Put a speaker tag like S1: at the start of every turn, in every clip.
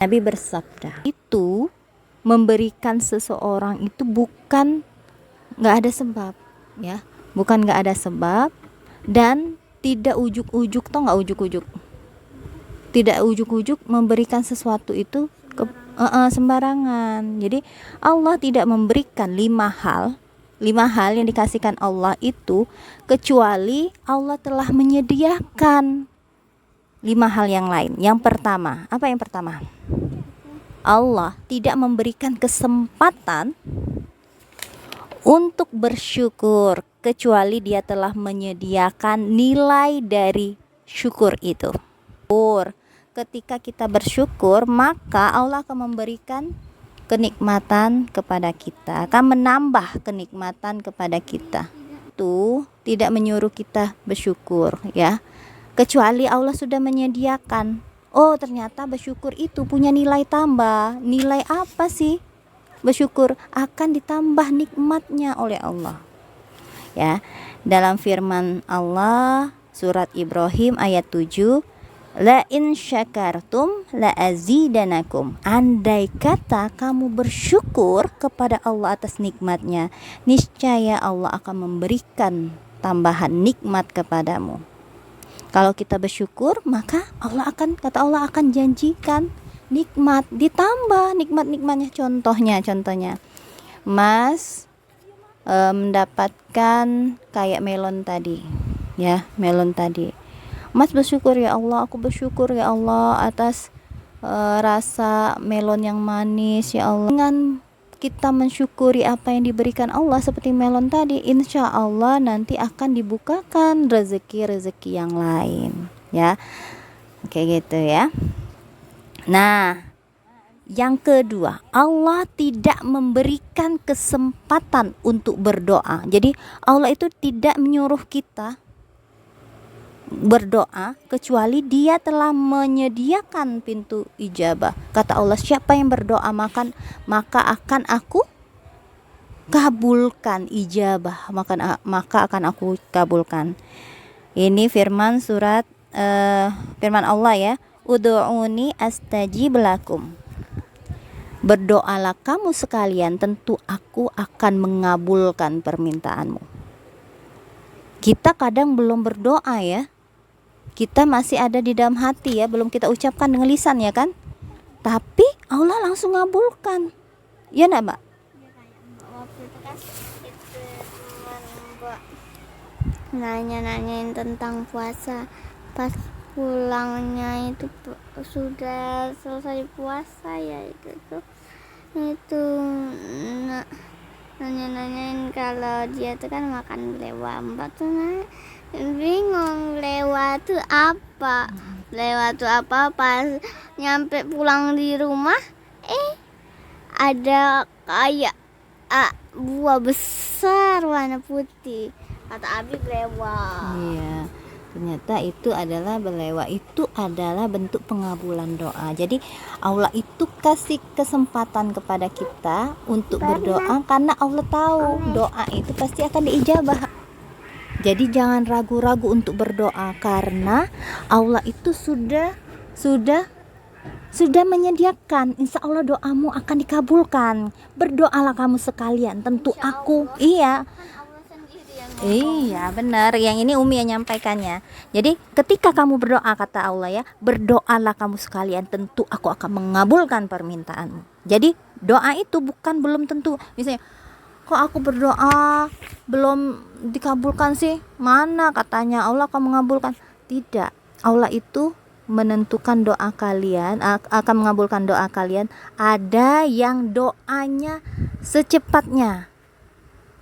S1: Nabi bersabda, itu memberikan seseorang itu bukan nggak ada sebab, ya, bukan nggak ada sebab, dan tidak ujuk-ujuk, toh nggak ujuk-ujuk, tidak ujuk-ujuk memberikan sesuatu itu sembarangan. Jadi Allah tidak memberikan lima hal yang dikasihkan Allah itu kecuali Allah telah menyediakan 5 hal yang lain. Yang pertama, apa yang pertama? Allah tidak memberikan kesempatan untuk bersyukur kecuali Dia telah menyediakan nilai dari syukur itu. Ketika kita bersyukur, maka Allah akan memberikan kenikmatan kepada kita, akan menambah kenikmatan kepada kita. Itu tidak menyuruh kita bersyukur, ya, kecuali Allah sudah menyediakan. Oh, ternyata bersyukur itu punya nilai tambah. Nilai apa sih? Bersyukur akan ditambah nikmatnya oleh Allah. Ya, dalam firman Allah surat Ibrahim ayat 7, la in syakartum la azidanakum. Andai kata kamu bersyukur kepada Allah atas nikmatnya, niscaya Allah akan memberikan tambahan nikmat kepadamu. Kalau kita bersyukur, maka Allah akan janjikan nikmat, ditambah nikmat-nikmatnya. Contohnya Mas mendapatkan kayak melon tadi, ya, melon tadi. Mas bersyukur, ya Allah, aku bersyukur ya Allah atas rasa melon yang manis, ya Allah. Dengan kita mensyukuri apa yang diberikan Allah seperti melon tadi, insya Allah nanti akan dibukakan rezeki-rezeki yang lain, ya, kayak gitu ya. Nah, yang kedua, Allah tidak memberikan kesempatan untuk berdoa. Jadi Allah itu tidak menyuruh kita berdoa kecuali Dia telah menyediakan pintu ijabah. Kata Allah, siapa yang berdoa maka akan aku kabulkan ijabah, maka akan aku kabulkan. Ini firman firman Allah, ya, ud'uni astajib lakum. Berdoalah kamu sekalian, tentu aku akan mengabulkan permintaanmu. Kita kadang belum berdoa, ya, kita masih ada di dalam hati, ya, belum kita ucapkan dengan lisan, ya kan, tapi Allah langsung ngabulkan, ya enggak, Mbak?
S2: Waktu itu kan teman Mbak nanyain tentang puasa, pas pulangnya itu sudah selesai puasa, ya, itu nanyain kalau dia tuh kan makan belewah. Mbak tuh bingung belewah tuh apa, pas nyampe pulang di rumah ada kayak buah besar warna putih, kata Abi belewah.
S1: Iya, ternyata itu adalah belewah, itu adalah bentuk pengabulan doa. Jadi Allah itu kasih kesempatan kepada kita untuk berdoa karena Allah tahu doa itu pasti akan diijabah. Jadi jangan ragu-ragu untuk berdoa karena Allah itu sudah menyediakan. Insya Allah doamu akan dikabulkan. Berdoalah kamu sekalian, tentu aku, iya. Iya, benar. Yang ini Umi yang nyampaikannya. Jadi ketika kamu berdoa, kata Allah, ya, berdoalah kamu sekalian, tentu aku akan mengabulkan permintaanmu. Jadi doa itu belum tentu. Misalnya, kok aku berdoa belum dikabulkan sih? Mana katanya Allah akan mengabulkan? Tidak. Allah itu menentukan doa kalian, akan mengabulkan doa kalian. Ada yang doanya secepatnya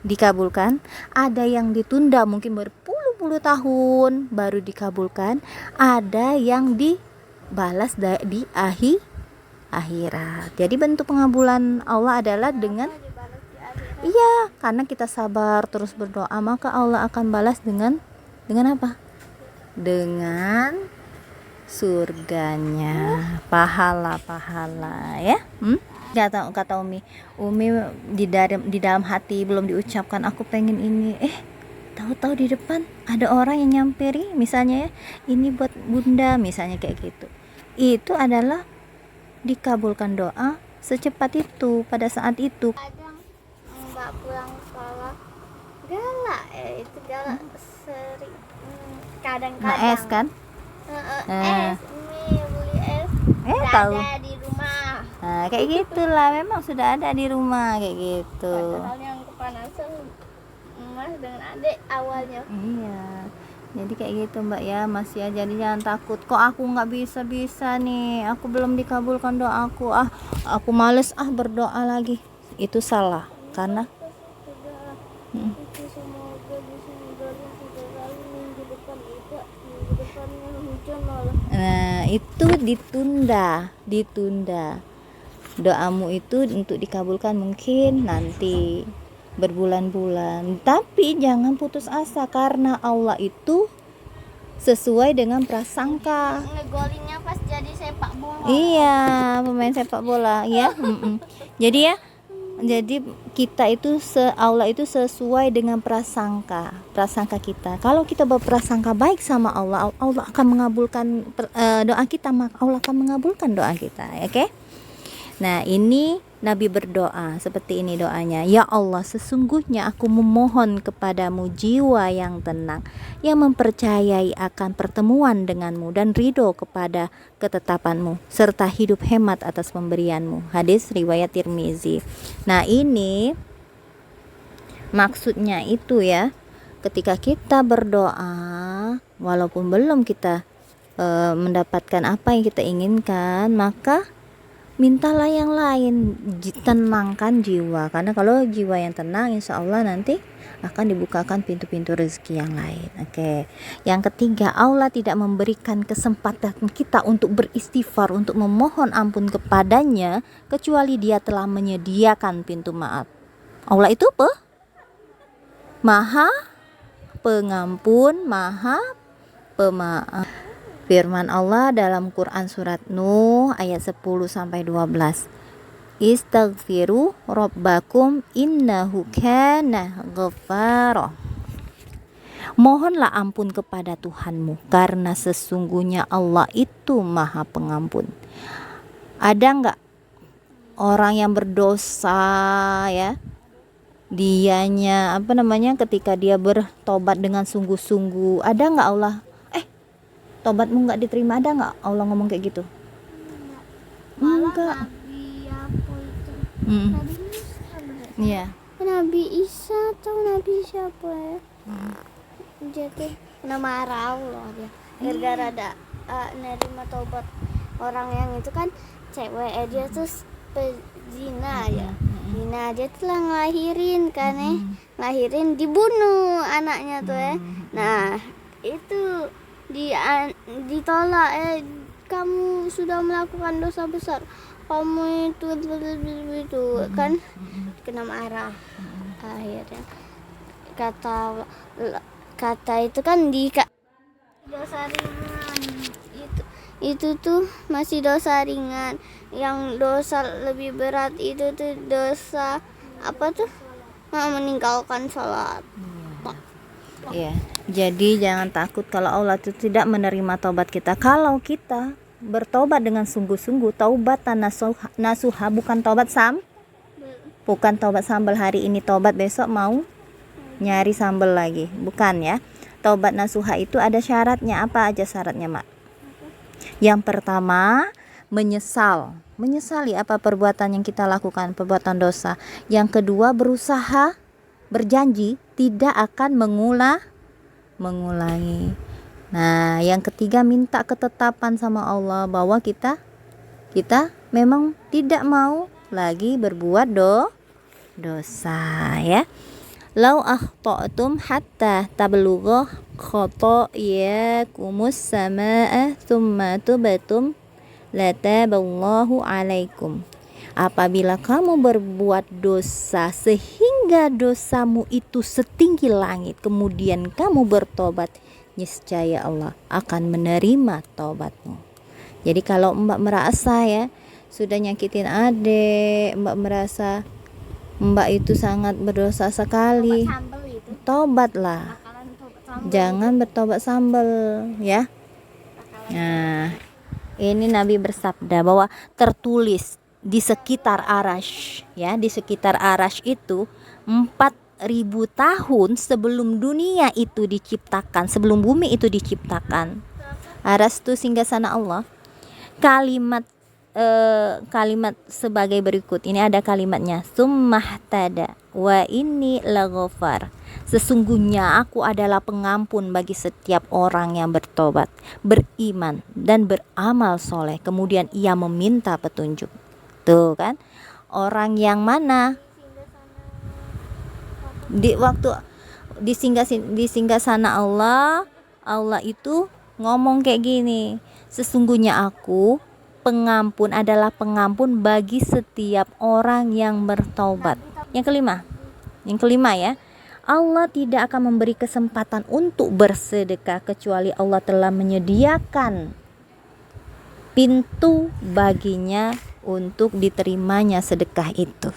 S1: dikabulkan, ada yang ditunda mungkin berpuluh-puluh tahun baru dikabulkan, ada yang dibalas di akhirat. Jadi bentuk pengabulan Allah adalah dengan, iya, karena kita sabar terus berdoa, maka Allah akan balas dengan apa? Dengan surganya, pahala-pahala, ya. Kata Umi di dalam hati belum diucapkan aku pengen ini, tahu-tahu di depan ada orang yang nyamperi, misalnya, ya, ini buat bunda, misalnya kayak gitu. Itu adalah dikabulkan doa secepat itu pada saat itu.
S2: Kadang mbak pulang sekolah galak, itu galak sering. Kadang-kadang
S1: Nah, es kan?
S2: es mie beli es nggak
S1: Tahu.
S2: ada di rumah,
S1: Nah, kayak gitulah, memang sudah ada di rumah kayak gitu.
S2: padahal yang kepanasan emas dengan adik awalnya.
S1: Iya. Jadi kayak gitu Mbak ya, masih aja. Jadi jangan takut. Kok aku nggak bisa nih? Aku belum dikabulkan doaku. Aku males berdoa lagi. Itu salah. Karena
S2: Itu semoga bisa ngeluarin 3 kali minggu depan itu, minggu depannya hujan malah.
S1: nah, itu ditunda. Doamu itu untuk dikabulkan mungkin nanti berbulan-bulan. Tapi jangan putus asa karena Allah itu sesuai dengan prasangka.
S2: Ngegolinnya pas jadi sepak bola.
S1: Iya, pemain sepak bola ya. Jadi kita itu Allah itu sesuai dengan prasangka kita. Kalau kita berprasangka baik sama Allah, Allah akan mengabulkan doa kita, maka Allah akan mengabulkan doa kita, oke? Nah, ini Nabi berdoa seperti ini doanya. Ya Allah, sesungguhnya aku memohon kepadamu jiwa yang tenang, yang mempercayai akan pertemuan denganmu dan ridho kepada ketetapanmu, serta hidup hemat atas pemberianmu. Hadis riwayat Tirmizi. Nah, ini maksudnya itu ya, ketika kita berdoa, walaupun belum kita mendapatkan apa yang kita inginkan, maka mintalah yang lain, tenangkan jiwa, karena kalau jiwa yang tenang, insya Allah nanti akan dibukakan pintu-pintu rezeki yang lain. Oke. Yang ketiga, Allah tidak memberikan kesempatan kita untuk beristighfar, untuk memohon ampun kepadanya, kecuali Dia telah menyediakan pintu maaf. Allah itu Maha Pengampun, Maha Pemaaf. Firman Allah dalam Quran surat Nuh ayat 10 sampai 12. Istaghfiru rabbakum innahu kana ghaffara. Mohonlah ampun kepada Tuhanmu karena sesungguhnya Allah itu Maha Pengampun. Ada enggak orang yang berdosa ya? Dianya ketika dia bertobat dengan sungguh-sungguh, ada enggak Allah tobatmu nggak diterima, ada nggak Allah ngomong kayak gitu? Enggak.
S2: Nabi apa itu? Nabi Musa.
S1: Iya.
S2: Nabi Isa atau Nabi siapa ya? Jadi marah Allah dia. Gara-gara ada nerima tobat orang yang itu kan cewek, dia terus pezina ya. Zina, dia telah ngelahirin kan ngelahirin, dibunuh anaknya tuh ya. Nah, itu ditolak, kamu sudah melakukan dosa besar, kamu itu kan kena marah. Akhirnya kata itu kan dosa ringan, itu tuh masih dosa ringan. Yang dosa lebih berat itu tuh dosa meninggalkan sholat.
S1: Iya, jadi jangan takut kalau Allah itu tidak menerima taubat kita. Kalau kita bertobat dengan sungguh-sungguh, taubat nasuha, bukan taubat sambal hari ini tobat, besok mau nyari sambal lagi, bukan ya. Taubat nasuha itu ada syaratnya. Apa aja syaratnya, Mak? Yang pertama, menyesali apa perbuatan yang kita lakukan, perbuatan dosa. Yang kedua, berusaha, berjanji tidak akan mengulangi. Nah, yang ketiga, minta ketetapan sama Allah bahwa kita memang tidak mau lagi berbuat dosa ya. Lau akhta'tum hatta tablugha khatayakumus samaa thumma tubtum lataballahu alaikum. Apabila kamu berbuat dosa sehingga dosamu itu setinggi langit, kemudian kamu bertobat, niscaya Allah akan menerima tobatmu. Jadi kalau Mbak merasa ya sudah nyakitin adik, Mbak merasa Mbak itu sangat berdosa sekali, tobatlah. Jangan bertobat sambal ya. Nah, Ini Nabi bersabda bahwa tertulis di sekitar Arash, ya, di sekitar Arash itu 4.000 tahun sebelum dunia itu diciptakan, sebelum bumi itu diciptakan. Arash itu singgasana Allah. Kalimat sebagai berikut. Ini ada kalimatnya. Summahtada wa inni laghafar. Sesungguhnya aku adalah pengampun bagi setiap orang yang bertobat, beriman dan beramal soleh. Kemudian ia meminta petunjuk. Tuh kan, orang yang mana di waktu di singgasana Allah itu ngomong kayak gini. Sesungguhnya aku adalah pengampun bagi setiap orang yang bertobat. Yang kelima ya. Allah tidak akan memberi kesempatan untuk bersedekah kecuali Allah telah menyediakan pintu baginya untuk diterimanya sedekah itu.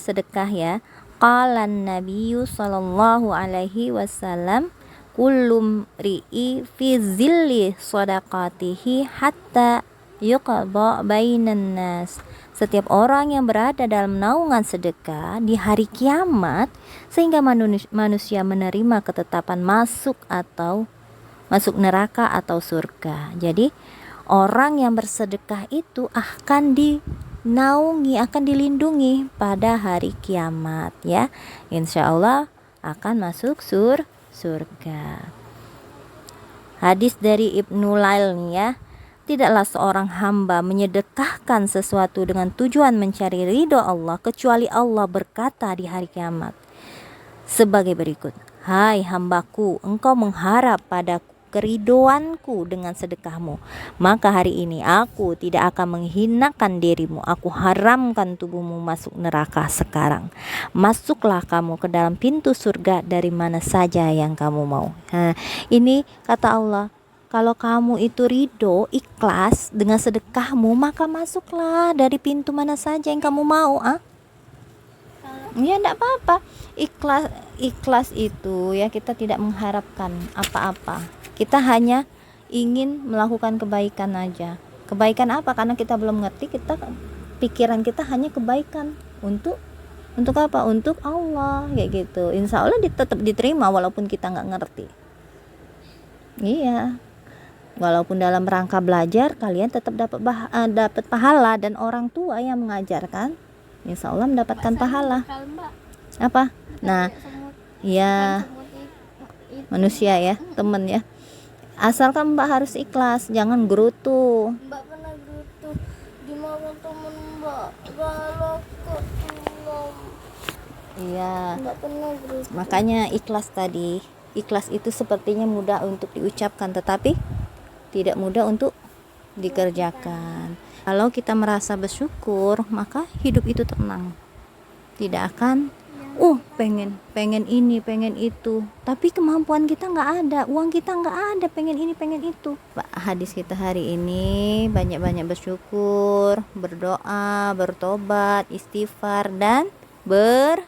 S1: Sedekah ya. Qalan Nabiyyu sallallahu alaihi wasallam kullum ri'i fi zilli sadaqatihi hatta yuqadha bainan nas. Setiap orang yang berada dalam naungan sedekah di hari kiamat sehingga manusia menerima ketetapan masuk neraka atau surga. Jadi orang yang bersedekah itu akan dinaungi, akan dilindungi pada hari kiamat, ya. Insya Allah akan masuk surga. Hadis dari Ibnu Lail nih ya. Tidaklah seorang hamba menyedekahkan sesuatu dengan tujuan mencari ridho Allah kecuali Allah berkata di hari kiamat sebagai berikut. Hai hambaku, engkau mengharap pada keridoanku dengan sedekahmu, maka hari ini aku tidak akan menghinakan dirimu. Aku haramkan tubuhmu masuk neraka sekarang. Masuklah kamu ke dalam pintu surga dari mana saja yang kamu mau. Ini kata Allah, kalau kamu itu ridho, ikhlas dengan sedekahmu, maka masuklah dari pintu mana saja yang kamu mau. Ya enggak apa-apa. Ikhlas itu ya, kita tidak mengharapkan apa-apa. Kita hanya ingin melakukan kebaikan aja. Kebaikan apa? Karena kita belum ngerti, pikiran kita hanya kebaikan untuk apa? Untuk Allah, kayak gitu. Insya Allah tetap diterima walaupun kita nggak ngerti. Iya. Walaupun dalam rangka belajar, kalian tetap dapat pahala, dan orang tua yang mengajarkan, insya Allah mendapatkan pahala. Apa? Nah, ya manusia ya, temen ya. Asalkan Mbak harus ikhlas, jangan gerutu.
S2: Mbak pernah gerutu gimana temen Mbak galak kok.
S1: Iya.
S2: Mbak pernah gerutu.
S1: Makanya ikhlas tadi. Ikhlas itu sepertinya mudah untuk diucapkan, tetapi tidak mudah untuk dikerjakan. Kalau kita merasa bersyukur, maka hidup itu tenang. Tidak akan pengen ini, pengen itu, tapi kemampuan kita nggak ada, uang kita nggak ada, pengen ini, pengen itu. Hadis kita hari ini banyak-banyak bersyukur, berdoa, bertobat, istighfar, dan bersedekah.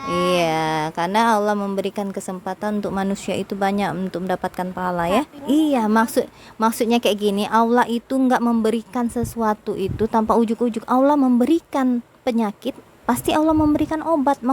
S1: Iya, karena Allah memberikan kesempatan untuk manusia itu banyak untuk mendapatkan pahala ya. Iya, maksudnya kayak gini, Allah itu nggak memberikan sesuatu itu tanpa ujuk-ujuk. Allah memberikan penyakit, pasti Allah memberikan obat.